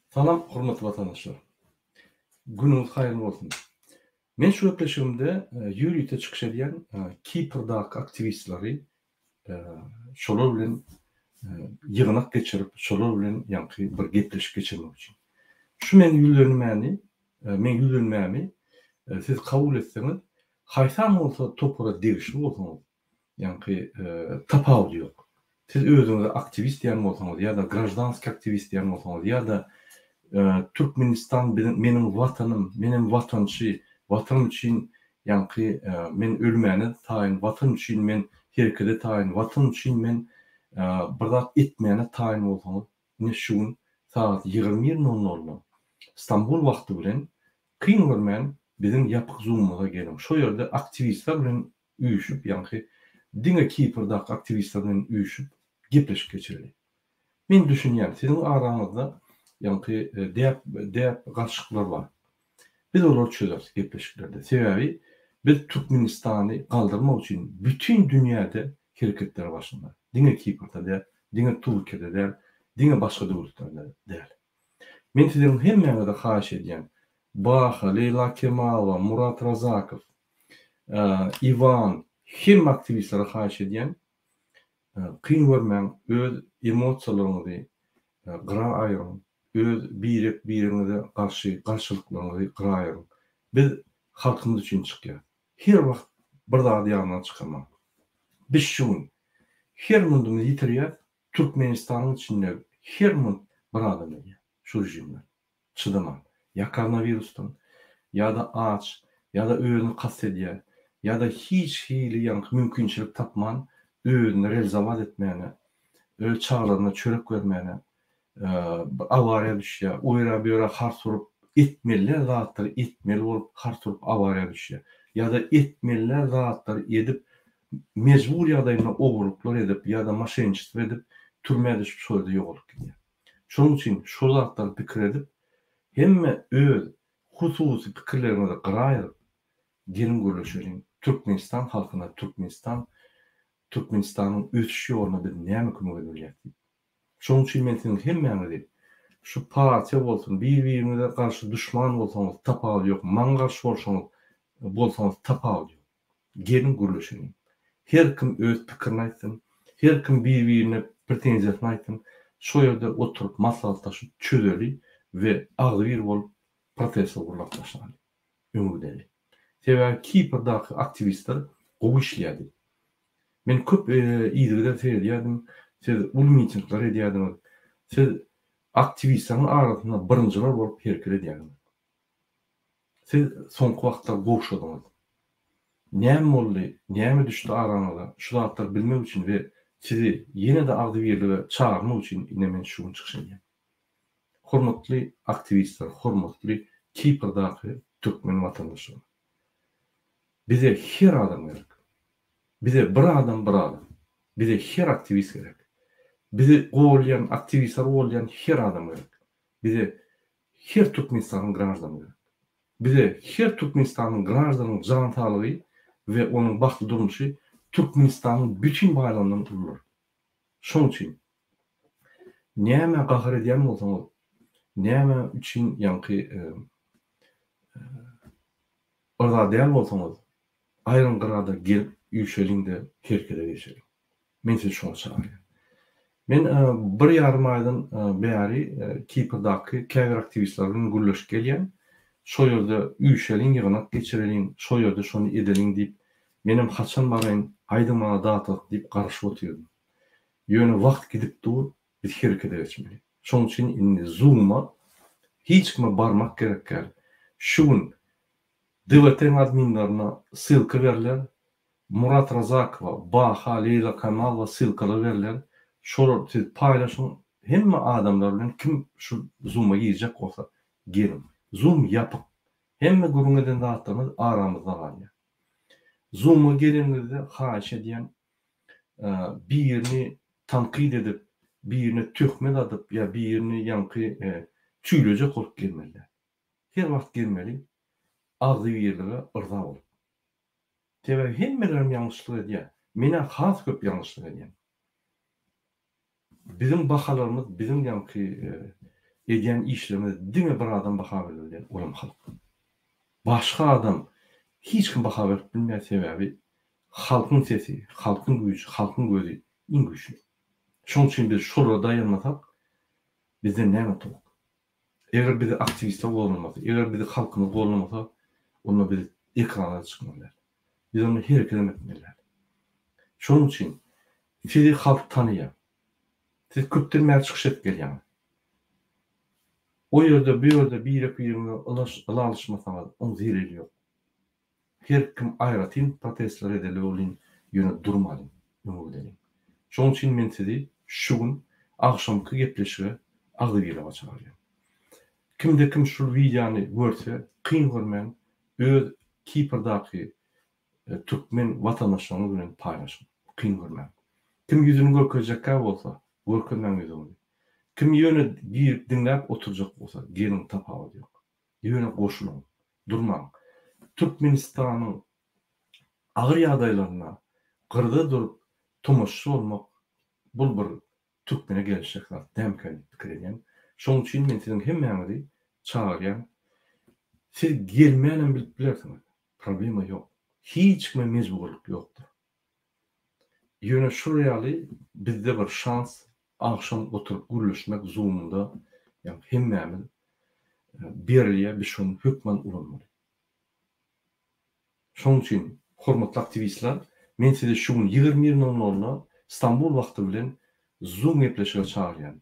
Salam, hormatly vatandaşlar. Günüňiz haýyrly bolsun. Men şu öpleşigimde ýürüýte çykyş edýän Kiprdaky aktivistleri şolar bilen ýygynak geçirip, şolar bilen ýanky bir gepleşik geçirmek üçin. Şu men ýüzlenmämi siz kabul etseňiz, haýsam bolsa topura degişli bolsaňyz, ýanky tapawul ýok. Siz özüňizi aktivist diýen bolsaňyz ýa-da grajdanski aktivist diýen bolsaňyz ýa-da Türkmenistan benim vatanım, benim vatançy, vatan üçin ýanky men ölmäni taýyn, vatan üçin men herkede taýyn, vatan üçin men bir zat etmäni taýyn bolsaňyz, ne şuň saat 21:00 İstanbul wagty bilen kyn görmän bizim ýapyk Zoom'ga gelin. Şo ýerde aktivistler bilen üýüşüp, ýanky diňe Kiprdaky aktivistler bilen üýüşüp gepleşik geçireli. Men düşünýän, siziň araňyzda ýanky däp garşyklar bar. Biz olary çözeriz gepleşiklerde. Sebebi biz Türkmenistany galdyrmak üçin bütün dünýäde hereketler başlandy. Diňe Kiprda, diňe Türkiýede, diňe başga döwletlerde däl. Men siziň hemmeňize de haýyş edýän Baha, Leyla Kemalova, Murat Razakow, Ivan, hem aktivistlere haýyş edýän kyn görmäň, öz emosiýalaryňyzy gyra aýyryň, öz biriniňe garşy garşylyklaryňyzy gyra aýyryň. Biz halkymyz üçin çykýar. Her wagt bir zady ýagyndan çykama. Biz şuň her mundumyzy ýitirýär, Türkmenistanyň içinde her mund bir adam ýa. Şu rejimler çydama. Ya koronavirusdan, ya da aç, ya da özüni kast edýär, ya da hiç hili ýanky mümkinçilik tapman, özüni realizowat etmäne, öz çaglaryna çörek bermäne, awariýa düşýär, oýra bir ýere har surup etmeli zatlar etmeli bolup har surup awariýa düşýär. Ya da etmeli zatlar edip mecbur ýagdaýynda ogruklar edip ýa-da maşençilik edip türmäde düşüp şolda ýok bolýar. Şonuň üçin şu zatlary pikir edip hemme öz hususy pikirlerini gyraýyp gelin görüşelim. Türkmenistan halkyna, Türkmenistanyň ötüş ýoluna biz näme kömek edýär? Şonuň üçin men siziň hemmeňizi şu partiýa bolsun, bir-birinize garşy düşman bolsaňyz tapawul ýok, maňa garşy bolsaňyz tapawul ýok. Gelin görüşelim. Her kim öz pikirini aýtsyn, her kim bir-birine pretenziýasyn aýtsyn, şo ýerde oturup maslahatlaşyp çözeli ve agdyr bolup protestler gurulap başlany. Öňüdeli. Sebebi Kiprdaky aktivistler gowy işleýärdi. Men köp ýygyda seýdýärdim, siz ul mitingler edýärdiňiz. Siz aktivistlaryň arasynda birinjiler bolup herkede edýärdiňiz. Siz soňky wagtda gowşadyňyz. Näme boldy, näme düşdi araňyza? Şu zatlar bilmek üçin we sizi ýene-de agdyrlyga çağırmak üçin ine men şuň çykyş edýän. Hormatly aktivistler, hormatly Kiprdaky türkmen watandaşlar. Bize her adam gerek. Bize bir adam. Bize her aktivist gerek. Bize golýan aktivistler bolýan her adam gerek. Bize her Türkmenistanyň grajdanı gerek. Bize her Türkmenistanyň grajdanınyň jantalygy we onuň baxtly durmuşy Türkmenistanyň bütün baýlanmaryny turar. Şonuň üçin näme gahyr edýän bolsaňyz, näme üçin ýanky orada däl bolsaňyz, aýrym gyrada gelip üýşeliňde herkede geçelim. Men sizi şoňa çağırýan. Men bir ýarym aýdan bäri Kiprdaky käbir aktivistler bilen gürleşip gelýän. Şo ýerde üýşeliň, ýygynak geçireliň, şo ýerde şonu edeliň diýip menim haçan baraýyn, aýdyň mana datyk diýip garaşyp otyrdy. Ýöne wagt gidip dur, biz herkede geçmeli. Şonuň üçin indi Zoom'a hiç kime barmak gerekler. Şuň DVT adminlerine sylka berler. Murat Razakowa, Baha, Leyla Kemalova sylkalar berler. Şolar siz paýlaşyň. Hemme adamlar bilen kim şu Zoom'a girecek bolsa gelin. Zoom ýapyk. Hemme gürüňeden zatlarymyz aramyzda barýar. Zoom'a gelenizde haýyş edýän birini tankyd edip, birini töhmet adyp ýa birini ýanky tüýlejek bolup gelmeliler. Her wagt gelmeli, agdy ýerlere ırza bolup. Tebe hemmelerim ýalňyşlyk edýär. Mene has köp ýalňyşlyk edýär. Bizim bahalarymyz, bizim ýanky edýän işlerine diňe bir adam baha berýär olam halk. Başga adam hiç kim baha berip bilmeýän sebäbi halkyň sesi, halkyň güýçi, halkyň gözi iň güýçli. Şoň üçin biz şolara dayanmasak bizden näme tolak? Eger bizi aktivistler bolmasa, eger bizi halkymyz bolmasa, onda biz ekrana çykmalar. Biz onu hereket etmeler. Şoň üçin sizi halk tanıýar. Siz köpdirmäge çykyşyp gelýär. O ýerde bir ýerde bir alışmasaňyz on zereli ýok. Her kim aýratyn protestler edeli bolyn, ýöne durmalyn, ümüdleniň. Şoň üçin men sizi şu gün akşamky gepleşige agdygyla çağırýar. Kimde kim şu videony görse, kyn görmän öz Kiprdaky türkmen watandaşlaryny bilen paýlaşyň. Kyn görmän. Kim ýüzüni görkezjekkä bolsa, görkezmän ýüzüni. Kim ýöne girip dinläp oturjak bolsa, gelin tapawy ýok. Ýöne goşulyň, durmaň. Türkmenistanyň agyr ýagdaýlaryna gyrda durup tomoşçy bolmak bul bir türkmene gelişekler demken pikir edýän. Şoň üçin men siziň hemmäňizi çağırýan. Siz gelmänem bilip bilersiňiz. Problema ýok. Hiç kime mecburlyk ýokdur. Ýöne şu reali bizde bir şans akşam oturup gürleşmek Zoom'da yani hemmämiz birliğe bir şun hükmen ulanmaly. Şoň üçin hormatly aktivistler, men sizi şu gün 21:00 İstanbul wagty bilen Zoom gepleşige çağırýan.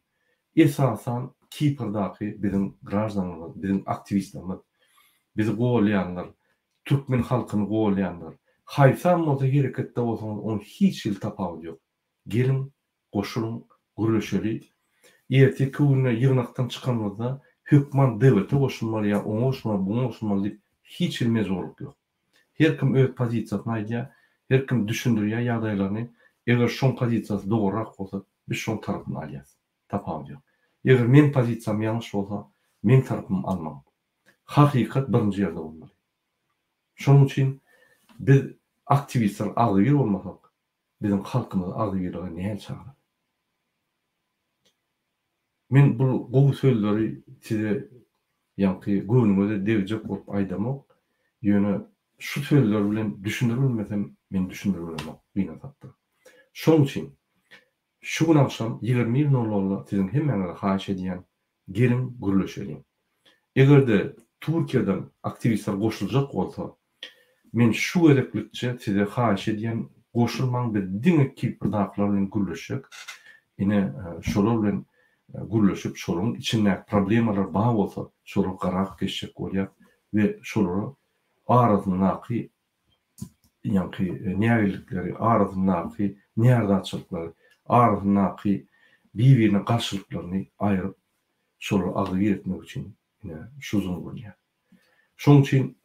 Esasan Kiprdaky biziň grażdanlarymyz, biziň aktivistlerimiz, bizi gowlaýanlar, türkmen halkyny gowlaýanlar. Haýsam bolsa hereketde bolsaňyz onu hiç ýyl tapawy ýok. Gelin, goşulyň, gürleşeli. Erteki gününe ýygnakdan çykanmazda hökman dewlete goşulmaly ýa oňa goşulmaly, buňa goşulmaly diýip hiç ýyl mejburlyk ýok. Her kim öz pozisiýasyny aýdýar, her kim düşündirýär ýagdaýlaryny. Eger şoň pozisiýasy dogrurak bolsa, biz şoň tarabyny alýas. Tapawy ýok. Eger men pozisiýam ýalňyş bolsa, men tarapymy almam. Hakykat birinji ýerde bolmaly. Şoň üçin biz aktivistler agdyr bolmasak, biziň halkymyz agdyrlyga näme çağırar? Men bu gowy sözleri size ýa-ki göwnüňizde degijek bolup aýdamak, ýöne şu sözler bilen düşündirilmesem men düşündirmem beýnatapdyr. Şoň üçin şu gün akşam 20:00 siziň hemmäňize haýyş edýän gelin gürleşelim. Egerde Türkiýeden aktivistler goşuljak bolsa, men şu gereklikçe size haýyş edýän goşulmaň bir diňe Kiprdakylar bilen gürleşek. Ine şolar bilen gürleşip şolaryň içinde problemalar bar bolsa, şolary garak geçecek bolýar we şolary arazynaky ýa-ki nägelikleri, arazynaky näerdaçylyklary, arazynaky bir-birine garşylyklaryny aýryp şolary agdyr etmek üçin ine şu zul bolýar. Şoň üçin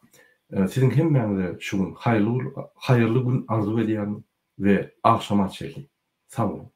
siziň hemmäňize şu gün haýyrly gün arzu edýän we akşama çekip sag bolun.